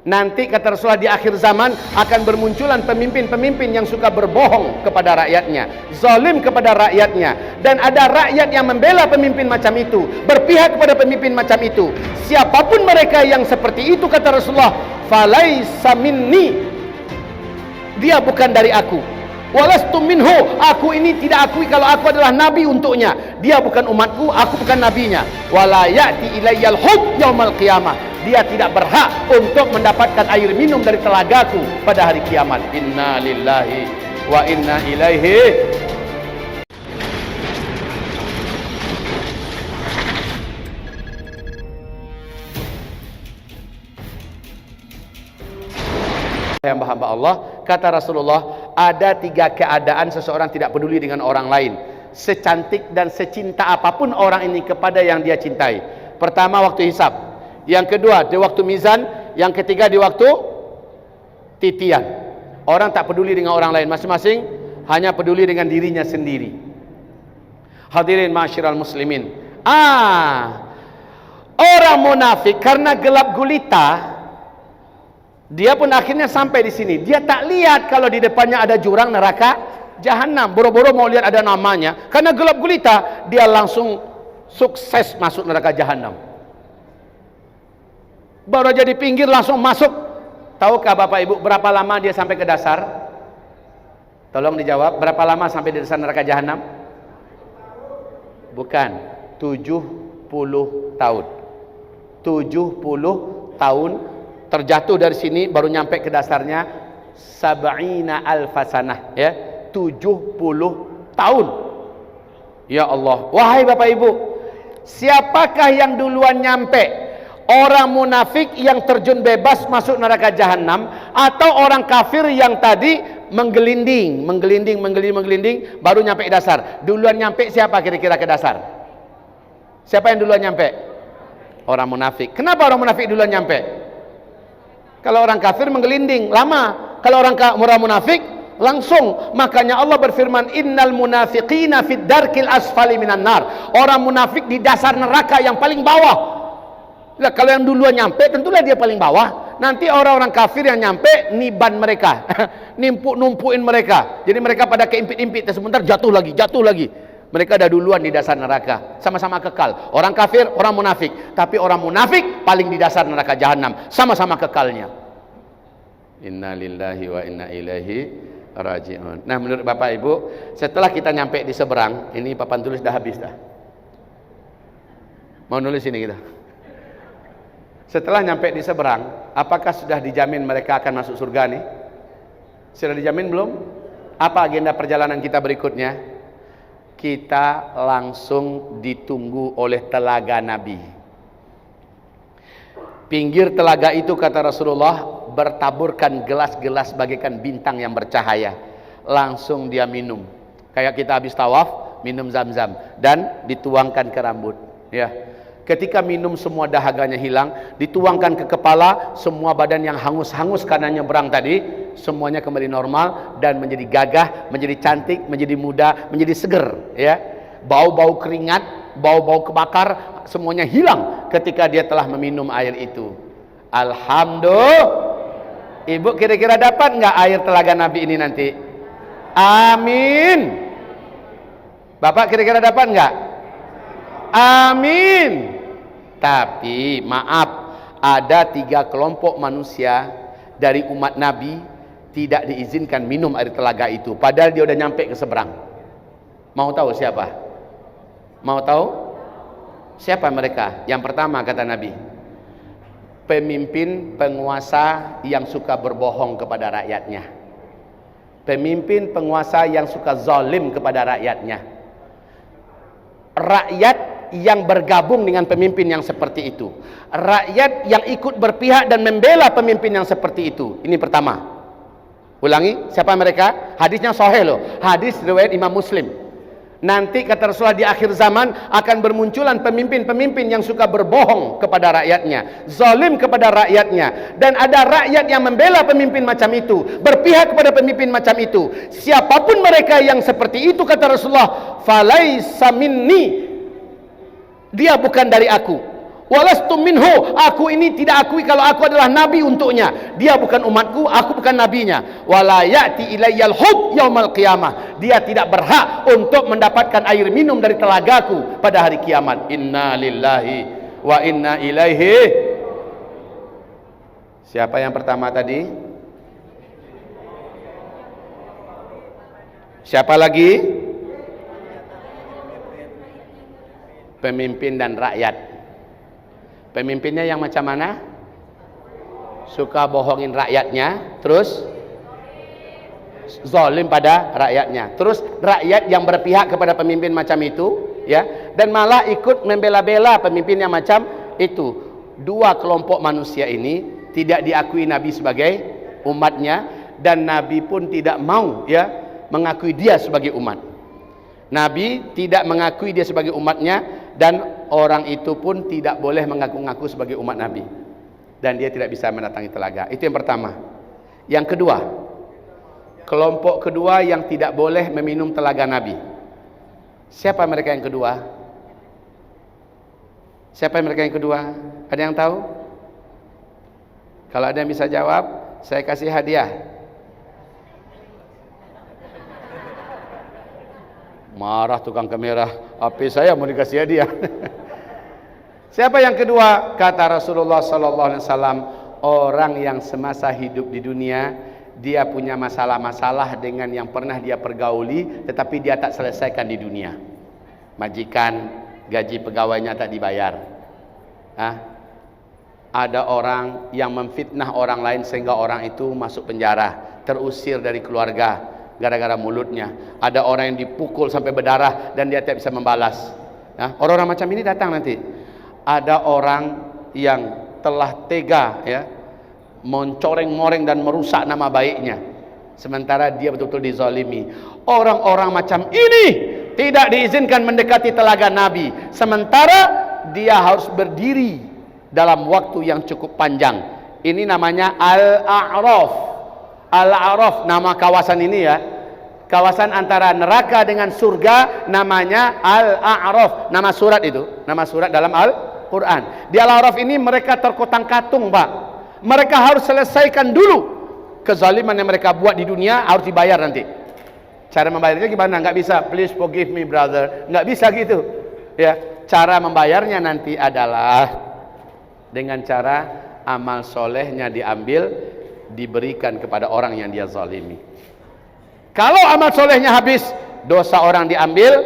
Nanti kata Rasulullah di akhir zaman akan bermunculan pemimpin-pemimpin yang suka berbohong kepada rakyatnya, zalim kepada rakyatnya, dan ada rakyat yang membela pemimpin macam itu, berpihak kepada pemimpin macam itu. Siapapun mereka yang seperti itu kata Rasulullah, falaisa minni, dia bukan dari aku. Walastu minhu, aku ini tidak akui kalau aku adalah nabi untuknya. Dia bukan umatku, aku bukan nabinya. Wala ya'ti ilayyal hub yaumal qiyamah, dia tidak berhak untuk mendapatkan air minum dari telagaku pada hari kiamat. Inna lillahi wa inna ilaihi. Hamba-hamba Allah, kata Rasulullah, ada 3 keadaan seseorang tidak peduli dengan orang lain, secantik dan secinta apapun orang ini kepada yang dia cintai. Pertama, waktu hisab. Yang kedua, di waktu mizan. Yang ketiga, di waktu titian. Orang tak peduli dengan orang lain, masing-masing hanya peduli dengan dirinya sendiri. Hadirin ma'asyiral muslimin, orang munafik karena gelap gulita, dia pun akhirnya sampai di sini. Dia tak lihat kalau di depannya ada jurang neraka jahanam. Boro-boro mau lihat ada namanya, karena gelap gulita dia langsung sukses masuk neraka jahanam. Baru aja di pinggir langsung masuk. Tahukah Bapak Ibu berapa lama dia sampai ke dasar? Tolong dijawab, berapa lama sampai di dasar neraka jahanam? Bukan, 70 tahun. 70 tahun terjatuh dari sini baru nyampe ke dasarnya, sab'ina alfasanah, ya, 70 tahun. Ya Allah, wahai Bapak Ibu, siapakah yang duluan nyampe? Orang munafik yang terjun bebas masuk neraka jahanam, atau orang kafir yang tadi menggelinding baru nyampe ke dasar? Duluan nyampe siapa kira-kira ke dasar? Siapa yang duluan nyampe? Orang munafik. Kenapa orang munafik duluan nyampe? Kalau orang kafir menggelinding lama, kalau orang munafik langsung. Makanya Allah berfirman, innal munafiqina fid darkil asfali minan nar. Orang munafik di dasar neraka yang paling bawah. Lah, kalau yang duluan nyampe tentulah dia paling bawah. Nanti orang-orang kafir yang nyampe niban mereka, numpuin mereka. Jadi mereka pada keimpit-impit, sebentar jatuh lagi. Mereka dah duluan di dasar neraka, sama-sama kekal. Orang kafir, orang munafik. Tapi orang munafik paling di dasar neraka jahanam, sama-sama kekalnya. Inna lillahi wa inna ilaihi raji'un. Nah, menurut Bapak Ibu, setelah kita nyampe di seberang, ini papan tulis dah habis dah. Mau nulis ini kita. Setelah nyampe di seberang, apakah sudah dijamin mereka akan masuk surga nih? Sudah dijamin belum? Apa agenda perjalanan kita berikutnya? Kita langsung ditunggu oleh telaga Nabi. Pinggir telaga itu kata Rasulullah bertaburkan gelas-gelas bagaikan bintang yang bercahaya. Langsung dia minum. Kayak kita habis tawaf, minum zam-zam dan dituangkan ke rambut, ya. Ketika minum semua dahaganya hilang, dituangkan ke kepala, semua badan yang hangus-hangus karena nyebrang tadi, semuanya kembali normal dan menjadi gagah, menjadi cantik, menjadi muda, menjadi seger, ya. Bau-bau keringat, bau-bau kebakar, semuanya hilang ketika dia telah meminum air itu. Alhamdulillah. Ibu kira-kira dapat nggak air telaga Nabi ini nanti? Amin. Bapak kira-kira dapat nggak? Amin. Tapi maaf, ada 3 kelompok manusia dari umat Nabi tidak diizinkan minum air telaga itu, padahal dia udah nyampe ke seberang. Mau tahu siapa? Mau tahu siapa mereka? Yang pertama kata Nabi, pemimpin penguasa yang suka berbohong kepada rakyatnya. Pemimpin penguasa yang suka zalim kepada rakyatnya. Rakyat yang bergabung dengan pemimpin yang seperti itu, rakyat yang ikut berpihak dan membela pemimpin yang seperti itu. Ini pertama. Ulangi, siapa mereka? Hadisnya sahih loh, hadis riwayat Imam Muslim. Nanti kata Rasulullah di akhir zaman akan bermunculan pemimpin-pemimpin yang suka berbohong kepada rakyatnya, zalim kepada rakyatnya, dan ada rakyat yang membela pemimpin macam itu, berpihak kepada pemimpin macam itu. Siapapun mereka yang seperti itu kata Rasulullah, falaisa minni, dia bukan dari aku. Walastum minhu, aku ini tidak akui kalau aku adalah nabi untuknya. Dia bukan umatku, aku bukan nabinya. Wala ya'ti ilayyal hub yaumal qiyamah, dia tidak berhak untuk mendapatkan air minum dari telagaku pada hari kiamat. Inna lillahi wa inna ilaihi. Siapa yang pertama tadi? Siapa lagi? Pemimpin dan rakyat. Pemimpinnya yang macam mana? Suka bohongin rakyatnya, terus zalim pada rakyatnya. Terus rakyat yang berpihak kepada pemimpin macam itu, ya, dan malah ikut membela-bela pemimpin yang macam itu. Dua kelompok manusia ini tidak diakui Nabi sebagai umatnya, dan Nabi pun tidak mau, ya, mengakui dia sebagai umat. Nabi tidak mengakui dia sebagai umatnya, dan orang itu pun tidak boleh mengaku-ngaku sebagai umat Nabi, dan dia tidak bisa mendatangi telaga. Itu yang pertama. Yang kedua, kelompok kedua yang tidak boleh meminum telaga Nabi. Siapa mereka yang kedua? Siapa mereka yang kedua? Ada yang tahu? Kalau ada yang bisa jawab, saya kasih hadiah. Marah tukang kamera, HP saya mau dikasih hadiah. Siapa yang kedua? Kata Rasulullah sallallahu alaihi wasallam, orang yang semasa hidup di dunia dia punya masalah-masalah dengan yang pernah dia pergauli, tetapi dia tak selesaikan di dunia. Majikan, gaji pegawainya tak dibayar. Ada orang yang memfitnah orang lain sehingga orang itu masuk penjara, terusir dari keluarga gara-gara mulutnya. Ada orang yang dipukul sampai berdarah dan dia tidak bisa membalas. Orang-orang macam ini datang nanti. Ada orang yang telah tega, ya, mencoreng-moreng dan merusak nama baiknya, sementara dia betul-betul dizalimi. Orang-orang macam ini tidak diizinkan mendekati telaga Nabi, sementara dia harus berdiri dalam waktu yang cukup panjang. Ini namanya Al-A'raf. Al-A'raf nama kawasan ini, ya. Kawasan antara neraka dengan surga namanya Al-A'raf. Nama surat itu, nama surat dalam Al-Quran. Di Al-A'raf ini mereka terkotang-katung, Pak. Mereka harus selesaikan dulu kezaliman yang mereka buat di dunia, harus dibayar nanti. Cara membayarnya gimana? Nggak bisa, please forgive me brother, nggak bisa gitu, ya. Cara membayarnya nanti adalah dengan cara amal solehnya diambil, diberikan kepada orang yang dia zalimi. Kalau amal solehnya habis, dosa orang diambil,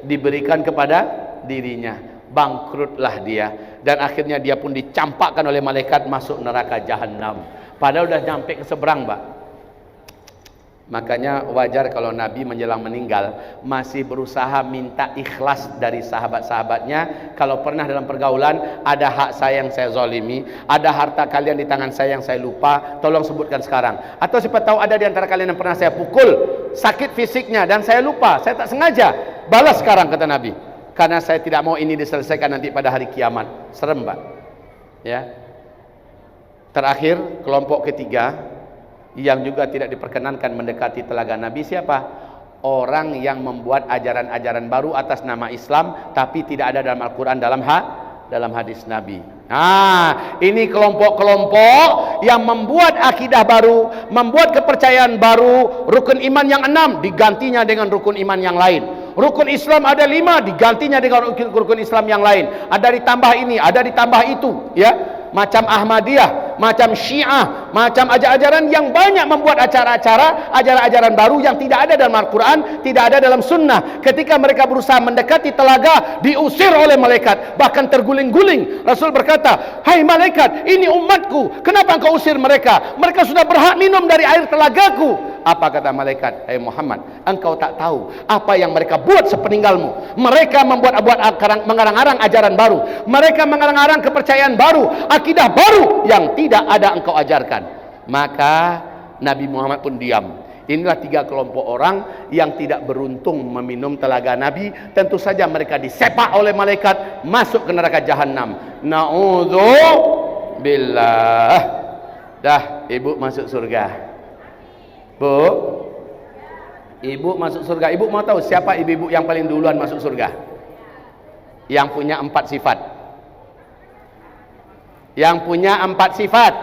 diberikan kepada dirinya. Bangkrutlah dia, dan akhirnya dia pun dicampakkan oleh malaikat masuk neraka jahanam. Padahal udah nyampe ke seberang, Pak. Makanya wajar kalau Nabi menjelang meninggal masih berusaha minta ikhlas dari sahabat-sahabatnya. Kalau pernah dalam pergaulan, ada hak saya yang saya zalimi, ada harta kalian di tangan saya yang saya lupa, tolong sebutkan sekarang. Atau siapa tahu ada di antara kalian yang pernah saya pukul, sakit fisiknya dan saya lupa, saya tak sengaja, balas sekarang, kata Nabi, karena saya tidak mau ini diselesaikan nanti pada hari kiamat. Serem, Pak, ya. Terakhir, kelompok ketiga yang juga tidak diperkenankan mendekati telaga Nabi, siapa? Orang yang membuat ajaran-ajaran baru atas nama Islam tapi tidak ada dalam Al-Quran, dalam hadis Nabi. Ini kelompok-kelompok yang membuat akidah baru, membuat kepercayaan baru. Rukun iman yang 6 digantinya dengan rukun iman yang lain. Rukun Islam ada 5 digantinya dengan rukun Islam yang lain. Ada ditambah ini, ada ditambah itu, ya. Macam Ahmadiyah, macam Syiah, macam ajaran-ajaran yang banyak membuat acara-acara, ajaran-ajaran baru yang tidak ada dalam Al-Quran, tidak ada dalam Sunnah. Ketika mereka berusaha mendekati telaga, diusir oleh malaikat, bahkan terguling-guling. Rasul berkata, hai malaikat, ini umatku, kenapa engkau usir mereka? Mereka sudah berhak minum dari air telagaku. Apa kata malaikat? Hai Muhammad, engkau tak tahu apa yang mereka buat sepeninggalmu. Mereka mengarang-arang ajaran baru, mereka mengarang-arang kepercayaan baru, akidah baru yang tidak ada engkau ajarkan. Maka Nabi Muhammad pun diam. Inilah 3 kelompok orang yang tidak beruntung meminum telaga Nabi. Tentu saja mereka disepak oleh malaikat masuk ke neraka jahanam. Na'udzubillah. Dah, ibu masuk surga. Bu, ibu masuk surga. Ibu mau tahu siapa ibu-ibu yang paling duluan masuk surga? Yang punya 4 sifat. yang punya 4 sifat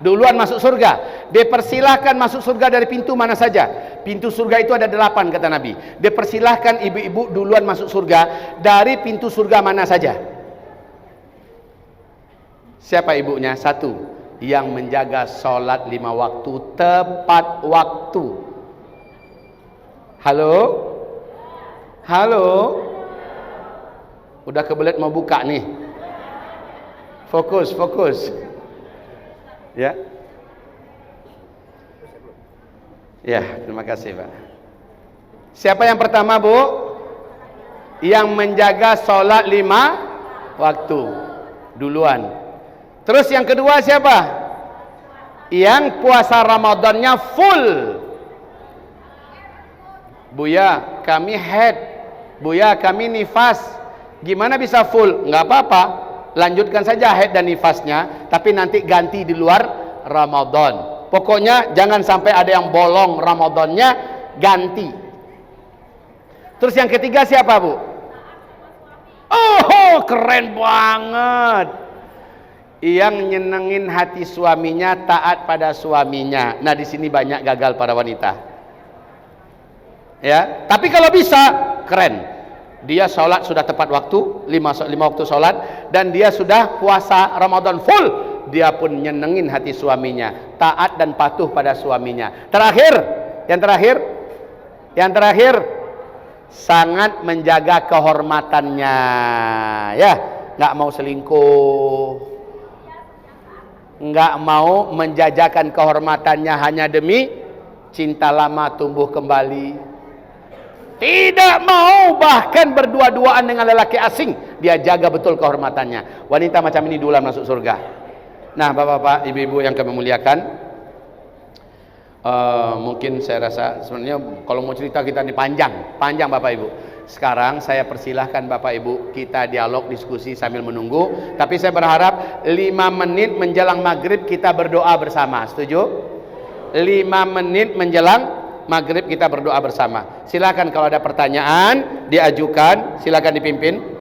duluan masuk surga. Dipersilahkan masuk surga dari pintu mana saja. Pintu surga itu ada 8 kata Nabi. Dipersilahkan ibu-ibu duluan masuk surga dari pintu surga mana saja. Siapa ibunya? 1, yang menjaga sholat 5 waktu tepat waktu. Halo? Halo? Udah kebelet mau buka nih. Fokus, fokus. Ya. Ya, terima kasih Pak. Siapa yang pertama Bu? Yang menjaga sholat 5 waktu duluan. Terus yang kedua siapa? Yang puasa Ramadannya full. Buya, kami head. Buya, kami nifas. Gimana bisa full? Nggak apa-apa. Lanjutkan saja haid dan nifasnya, tapi nanti ganti di luar Ramadan. Pokoknya jangan sampai ada yang bolong Ramadannya, ganti. Terus yang ketiga siapa Bu? Oh, keren banget. Yang nyenengin hati suaminya, taat pada suaminya. Nah, di sini banyak gagal para wanita. Ya, tapi kalau bisa, keren. Dia sholat sudah tepat waktu, 5 waktu sholat, dan dia sudah puasa Ramadan full. Dia pun nyenengin hati suaminya, taat dan patuh pada suaminya. Yang terakhir, sangat menjaga kehormatannya, ya, nggak mau selingkuh, nggak mau menjajakan kehormatannya hanya demi cinta lama tumbuh kembali. Tidak mau bahkan berdua-duaan dengan lelaki asing. Dia jaga betul kehormatannya. Wanita macam ini duluan masuk surga. Nah, bapak-bapak, ibu-ibu yang kami muliakan, mungkin saya rasa sebenarnya kalau mau cerita kita ini panjang bapak ibu. Sekarang saya persilahkan bapak ibu kita dialog, diskusi sambil menunggu. Tapi saya berharap 5 menit menjelang maghrib kita berdoa bersama. Setuju? 5 menit menjelang maghrib kita berdoa bersama. Silakan kalau ada pertanyaan diajukan, silakan dipimpin.